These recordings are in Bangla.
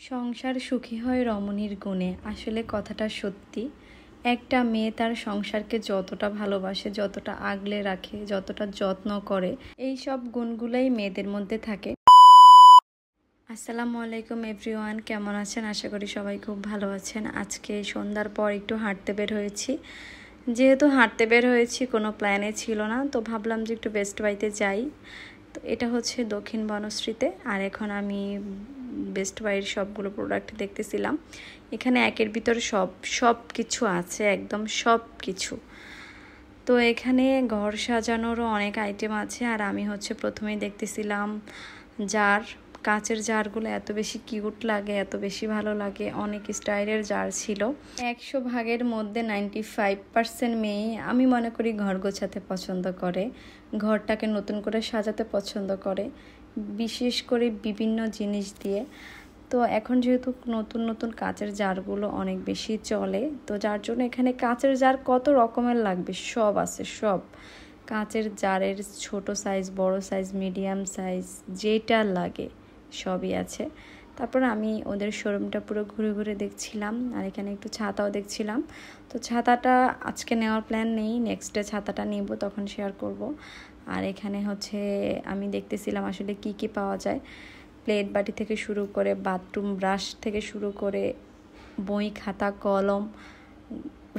সংসার সুখী হয় রমণীর গুণে। আসলে কথাটা সত্যি। একটা মেয়ে তার সংসারকে যতটা ভালোবাসে, যতটা আগলে রাখে, যতটা যত্ন করে, এই সব গুণগুলোই মেয়েদের মধ্যে থাকে। আসসালামু আলাইকুম এভরিওয়ান, কেমন আছেন? আশা করি সবাই খুব ভালো আছেন। আজকে সন্ধ্যার পর একটু হাঁটতে বের হয়েছি। যেহেতু হাঁটতে বের হয়েছি, কোনো প্ল্যানে ছিল না, তো ভাবলাম যে একটু বেস্ট বাইতে যাই। তো এটা হচ্ছে দক্ষিণ বনশ্রীতে। আর এখন আমি বেস্ট বাইয়ের সবগুলো প্রোডাক্ট দেখতেছিলাম। এখানে একের ভিতর সব কিছু আছে, একদম সব কিছু। তো এখানে ঘর সাজানোরও অনেক আইটেম আছে। আর আমি হচ্ছে প্রথমেই দেখতেছিলাম জার। কাচের জারগুলো এত বেশি কিউট লাগে, এত বেশি ভালো লাগে। অনেক স্টাইলের জার ছিল। 100 ভাগের মধ্যে 95% মেয়ে আমি মনে করি ঘর গোছাতে পছন্দ করে, ঘরটাকে নতুন করে সাজাতে পছন্দ করে, বিশেষ করে বিভিন্ন জিনিস দিয়ে। তো এখন যেহেতু নতুন নতুন কাচের জারগুলো অনেক বেশি চলে, তো যার জন্য এখানে কাচের জার কত রকমের লাগবে সব আছে। সব কাচের জারের ছোট সাইজ, বড় সাইজ, মিডিয়াম সাইজ, যেটা লাগে সবই আছে। তারপর আমি ওদের শোরুমটা পুরো ঘুরে ঘুরে দেখছিলাম। আর এখানে একটু ছাতাও দেখছিলাম। তো ছাতাটা আজকে নেওয়ার প্ল্যান নেই, নেক্সট ডে ছাতাটা নিব, তখন শেয়ার করব। আর এখানে হচ্ছে আমি দেখতেছিলাম আসলে কি কি পাওয়া যায়। প্লেট বাটি থেকে শুরু করে, বাথরুম ব্রাশ থেকে শুরু করে, বই খাতা কলম,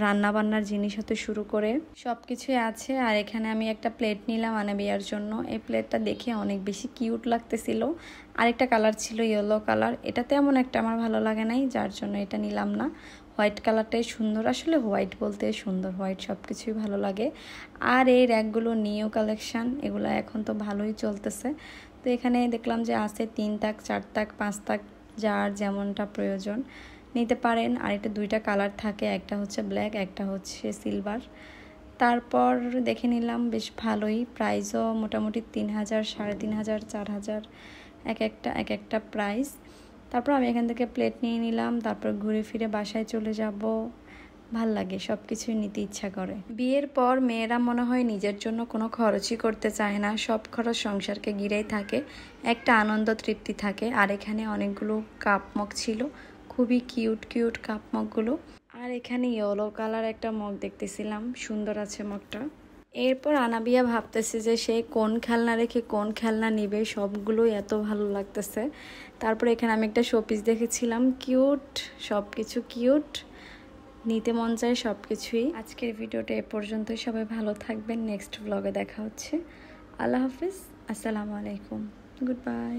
রান্নাবান্নার জিনিস হতে শুরু করে সব কিছুই আছে। আর এখানে আমি একটা প্লেট নিলাম আনাবিয়ার জন্য। এই প্লেটটা দেখে অনেক বেশি কিউট লাগতেছিল। আরেকটা কালার ছিল ইয়েলো কালার, এটা তেমন একটা আমার ভালো লাগে নাই, যার জন্য এটা নিলাম না। হোয়াইট কালারটাই সুন্দর, আসলে হোয়াইট বলতে সুন্দর, হোয়াইট সব কিছুই ভালো লাগে। আর এই র্যাকগুলো নিউ কালেকশান, এগুলো এখন তো ভালোই চলতেছে। তো এখানে দেখলাম যে আছে 3 তাক, 4 তাক, 5 তাক, যার যেমনটা প্রয়োজন নিতে পারেন। আর এটা 2টা কালার থাকে, একটা হচ্ছে ব্ল্যাক, একটা হচ্ছে সিলভার। তারপর দেখে নিলাম বেশ ভালোই, প্রাইসও মোটামুটি 3000, 3500, 4000 এক একটা প্রাইস। তারপর আমি এখান থেকে প্লেট নিয়ে নিলাম। তারপর ঘুরে ফিরে বাসায় চলে যাব। ভাল লাগে, সব কিছুই নিতে ইচ্ছা করে। বিয়ের পর মেয়েরা মনে হয় নিজের জন্য কোনো খরচই করতে চায় না, সব খরচ সংসারকে ঘিরেই থাকে, একটা আনন্দ তৃপ্তি থাকে। আর এখানে অনেকগুলো কাপ মগ ছিল, খুবই কিউট কিউট কাপ মগগুলো। আর এখানে ইয়েলো কালার একটা মগ দেখতেছিলাম, সুন্দর আছে মগটা। এরপর আনাবিয়া ভাবতেছে যে সে কোন খেলনা রেখে কোন খেলনা নিবে, সবগুলোই এত ভালো লাগতেছে। তারপর এখানে আমি একটা শোপিস দেখেছিলাম, কিউট, সব কিছু কিউট, নিতে মন চায় সব কিছুই। আজকের ভিডিওটা এ পর্যন্তই। সবাই ভালো থাকবেন, নেক্সট ব্লগে দেখা হচ্ছে। আল্লাহ হাফিজ, আসসালামু আলাইকুম, গুড বাই।